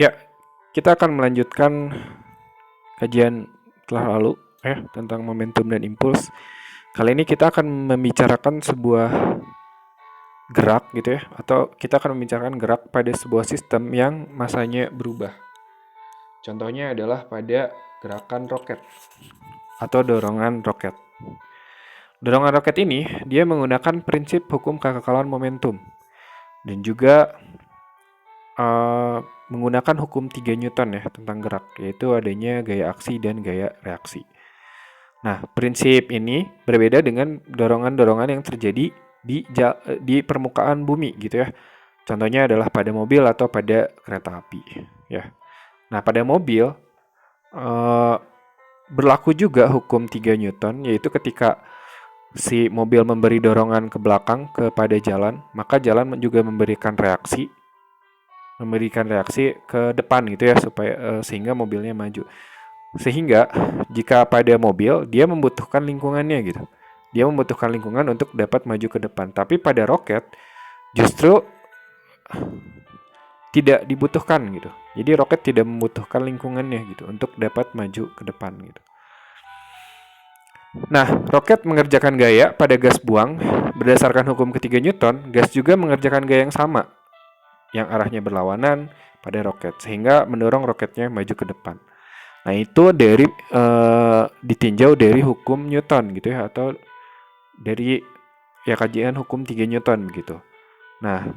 Ya, kita akan melanjutkan kajian telah lalu ya tentang momentum dan impuls. Kali ini kita akan membicarakan sebuah gerak gitu ya, atau kita akan membicarakan gerak pada sebuah sistem yang masanya berubah. Contohnya adalah pada gerakan roket atau dorongan roket. Dorongan roket ini dia menggunakan prinsip hukum kekekalan momentum dan juga menggunakan hukum 3 Newton ya tentang gerak, yaitu adanya gaya aksi dan gaya reaksi. Nah, prinsip ini berbeda dengan dorongan-dorongan yang terjadi di permukaan bumi gitu ya. Contohnya adalah pada mobil atau pada kereta api ya. Nah, pada mobil berlaku juga hukum 3 Newton, yaitu ketika si mobil memberi dorongan ke belakang kepada jalan, maka jalan juga memberikan reaksi ke depan gitu ya, supaya sehingga mobilnya maju. Sehingga jika pada mobil dia membutuhkan lingkungannya gitu. Dia membutuhkan lingkungan untuk dapat maju ke depan. Tapi pada roket justru tidak dibutuhkan gitu. Jadi roket tidak membutuhkan lingkungannya gitu untuk dapat maju ke depan gitu. Nah, roket mengerjakan gaya pada gas buang berdasarkan hukum ketiga Newton. Gas juga mengerjakan gaya yang sama, yang arahnya berlawanan pada roket, sehingga mendorong roketnya maju ke depan. Nah, itu dari ditinjau dari hukum Newton gitu ya, atau dari ya kajian hukum 3 Newton begitu. Nah,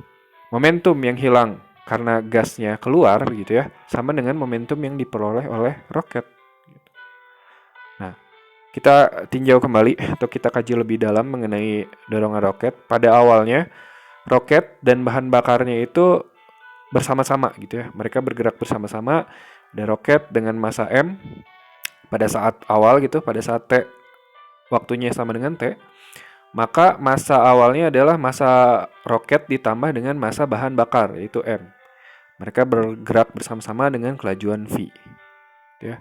momentum yang hilang karena gasnya keluar gitu ya, sama dengan momentum yang diperoleh oleh roket. Nah, kita tinjau kembali atau kita kaji lebih dalam mengenai dorongan roket. Pada awalnya, roket dan bahan bakarnya itu bersama-sama gitu ya. Mereka bergerak bersama-sama. Ada roket dengan massa M pada saat awal gitu, pada saat T waktunya sama dengan T, maka massa awalnya adalah massa roket ditambah dengan massa bahan bakar, yaitu M. Mereka bergerak bersama-sama dengan kelajuan V. Ya.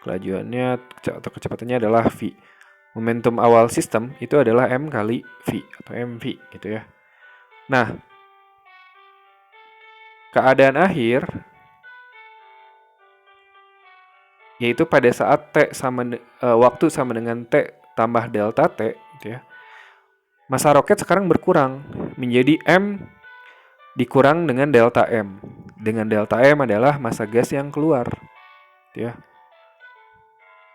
Kelajuannya atau kecepatannya adalah V. Momentum awal sistem itu adalah M kali V atau MV gitu ya. Nah, keadaan akhir yaitu pada saat waktu sama dengan T tambah delta T gitu ya. Massa roket sekarang berkurang menjadi M dikurang dengan delta M. Dengan delta M adalah massa gas yang keluar. Ya.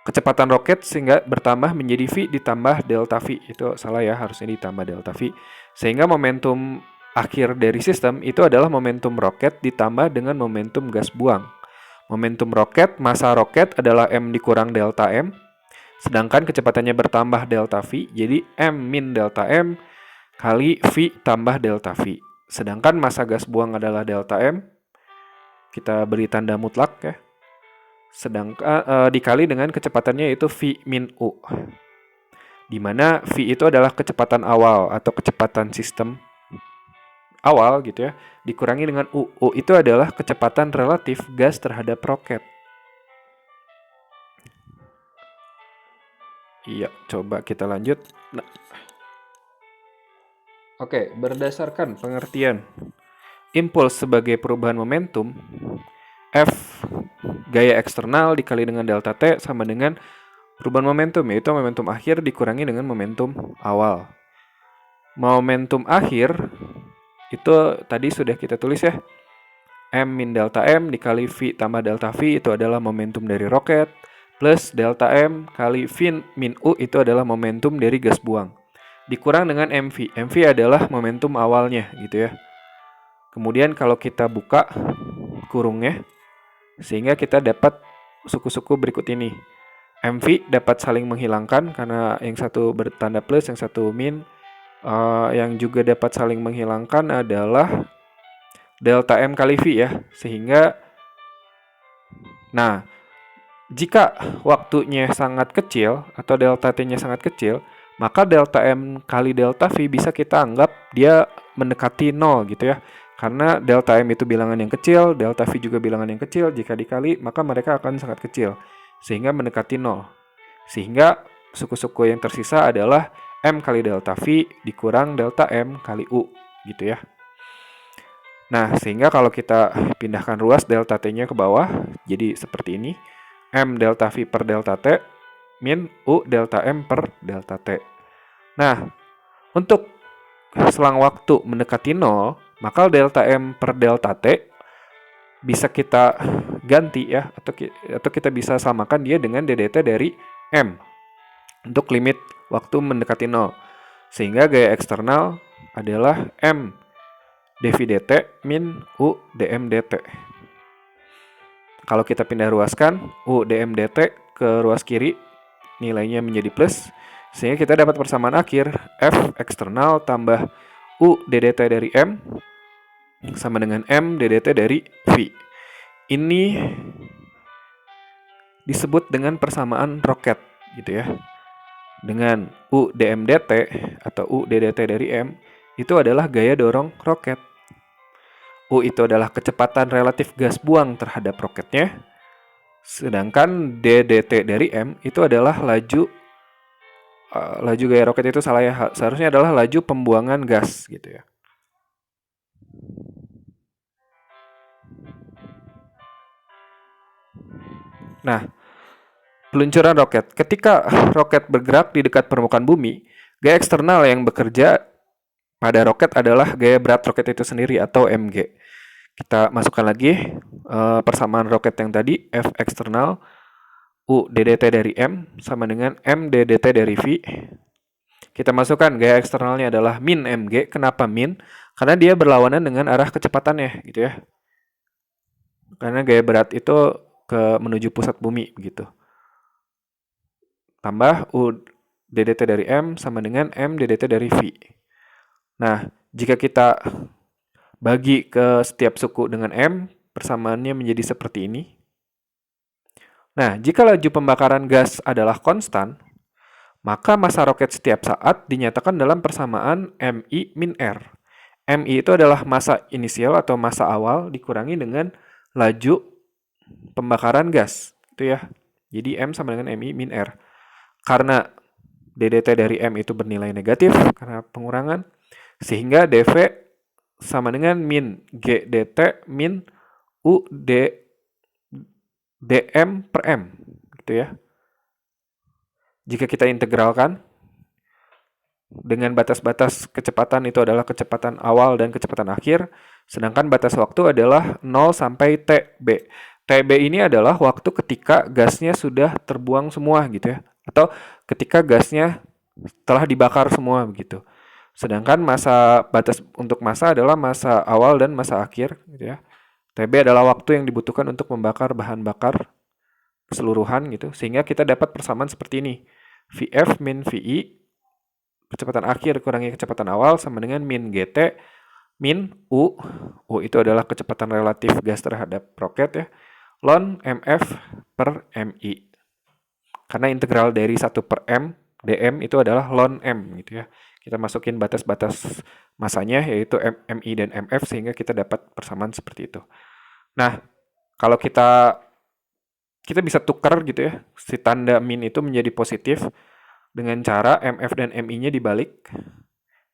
Kecepatan roket sehingga bertambah menjadi V ditambah delta V. Itu salah ya, harusnya ditambah delta V. Sehingga momentum akhir dari sistem itu adalah momentum roket ditambah dengan momentum gas buang. Momentum roket, massa roket adalah M dikurang delta M. Sedangkan kecepatannya bertambah delta V, jadi M min delta M kali V tambah delta V. Sedangkan massa gas buang adalah delta M. Kita beri tanda mutlak ya. Sedangkan dikali dengan kecepatannya yaitu V min U. Di mana V itu adalah kecepatan awal atau kecepatan sistem awal gitu ya, dikurangi dengan U. U itu adalah kecepatan relatif gas terhadap roket. Iya, coba kita lanjut. Nah. Oke, berdasarkan pengertian impuls sebagai perubahan momentum, F gaya eksternal dikali dengan delta T sama dengan perubahan momentum, yaitu momentum akhir dikurangi dengan momentum awal. Momentum akhir itu tadi sudah kita tulis ya, M min delta M dikali V tambah delta V itu adalah momentum dari roket, plus delta M kali V min U itu adalah momentum dari gas buang, dikurang dengan MV. MV adalah momentum awalnya gitu ya. Kemudian kalau kita buka kurungnya, sehingga kita dapat suku-suku berikut ini. MV dapat saling menghilangkan karena yang satu bertanda plus, yang satu min. Yang juga dapat saling menghilangkan adalah delta M kali V ya. Sehingga, nah, jika waktunya sangat kecil atau delta T-nya sangat kecil, maka delta M kali delta V bisa kita anggap dia mendekati 0 gitu ya. Karena delta M itu bilangan yang kecil, delta V juga bilangan yang kecil, jika dikali maka mereka akan sangat kecil, sehingga mendekati 0. Sehingga suku-suku yang tersisa adalah M kali delta V dikurang delta M kali U gitu ya. Nah, sehingga kalau kita pindahkan ruas delta T-nya ke bawah, jadi seperti ini. M delta V per delta T min U delta M per delta T. Nah, untuk selang waktu mendekati 0, maka delta M per delta T bisa kita ganti ya, atau kita bisa samakan dia dengan DDT dari M untuk limit waktu mendekati 0. Sehingga gaya eksternal adalah M dV dt min U dm dt. Kalau kita pindah ruaskan U dm dt ke ruas kiri, nilainya menjadi plus, sehingga kita dapat persamaan akhir F eksternal tambah U ddt dari M sama dengan M ddt dari V. Ini disebut dengan persamaan roket gitu ya. Dengan U dm dt atau U ddt dari M itu adalah gaya dorong roket. U itu adalah kecepatan relatif gas buang terhadap roketnya. Sedangkan ddt dari M itu adalah laju gaya roket itu salah ya, seharusnya adalah laju pembuangan gas gitu ya. Nah, peluncuran roket. Ketika roket bergerak di dekat permukaan bumi, gaya eksternal yang bekerja pada roket adalah gaya berat roket itu sendiri atau mg. Kita masukkan lagi persamaan roket yang tadi, F eksternal U ddt dari M sama dengan M ddt dari V. Kita masukkan gaya eksternalnya adalah min mg. Kenapa min? Karena dia berlawanan dengan arah kecepatannya gitu ya. Karena gaya berat itu menuju pusat bumi gitu. Tambah U ddt dari M sama dengan M ddt dari V. Nah, jika kita bagi ke setiap suku dengan M, persamaannya menjadi seperti ini. Nah, jika laju pembakaran gas adalah konstan, maka massa roket setiap saat dinyatakan dalam persamaan MI min R. MI itu adalah massa inisial atau massa awal dikurangi dengan laju pembakaran gas. Itu ya. Jadi M sama dengan MI min R. Karena DDT dari M itu bernilai negatif karena pengurangan, sehingga dV sama dengan min G dt min U dm per M. Gitu ya. Jika kita integralkan, dengan batas-batas kecepatan itu adalah kecepatan awal dan kecepatan akhir, sedangkan batas waktu adalah 0 sampai TB. TB ini adalah waktu ketika gasnya sudah terbuang semua gitu ya, atau ketika gasnya telah dibakar semua begitu. Sedangkan batas untuk massa adalah massa awal dan massa akhir gitu ya. TB adalah waktu yang dibutuhkan untuk membakar bahan bakar keseluruhan gitu, sehingga kita dapat persamaan seperti ini. VF min VI kecepatan akhir kurangi kecepatan awal sama dengan min GT min U. U itu adalah kecepatan relatif gas terhadap roket ya. Ln MF per MI. Karena integral dari 1 per M, dm itu adalah ln M gitu ya. Kita masukin batas-batas masanya yaitu MI dan MF sehingga kita dapat persamaan seperti itu. Nah, kalau kita bisa tukar gitu ya, si tanda min itu menjadi positif dengan cara MF dan MI-nya dibalik,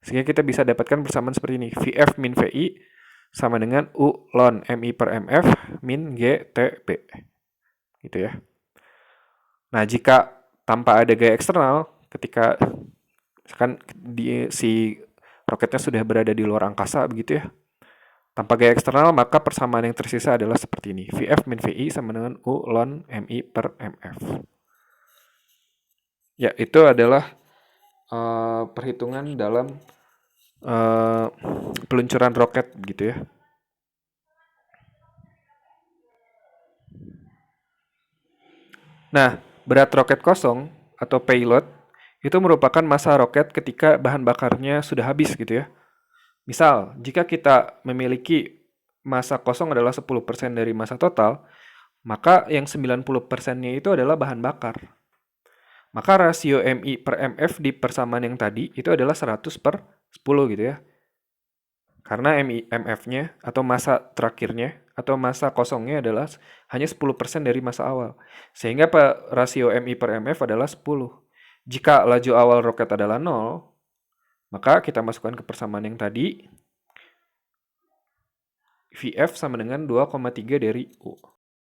sehingga kita bisa dapatkan persamaan seperti ini. VF min VI sama dengan U ln MI per MF min GTB. Gitu ya. Nah, jika tanpa ada gaya eksternal, ketika misalkan si roketnya sudah berada di luar angkasa begitu ya, tanpa gaya eksternal, maka persamaan yang tersisa adalah seperti ini. VF min VI sama dengan U ln MI per MF. Ya, itu adalah perhitungan dalam peluncuran roket gitu ya. Nah, berat roket kosong atau payload itu merupakan massa roket ketika bahan bakarnya sudah habis gitu ya. Misal, jika kita memiliki massa kosong adalah 10% dari massa total, maka yang 90%-nya itu adalah bahan bakar. Maka rasio MI per MF di persamaan yang tadi itu adalah 100 per 10 gitu ya. Karena MF-nya atau massa terakhirnya atau massa kosongnya adalah hanya 10% dari massa awal. Sehingga rasio MI per MF adalah 10. Jika laju awal roket adalah 0, maka kita masukkan ke persamaan yang tadi. Vf sama dengan 2,3 dari U.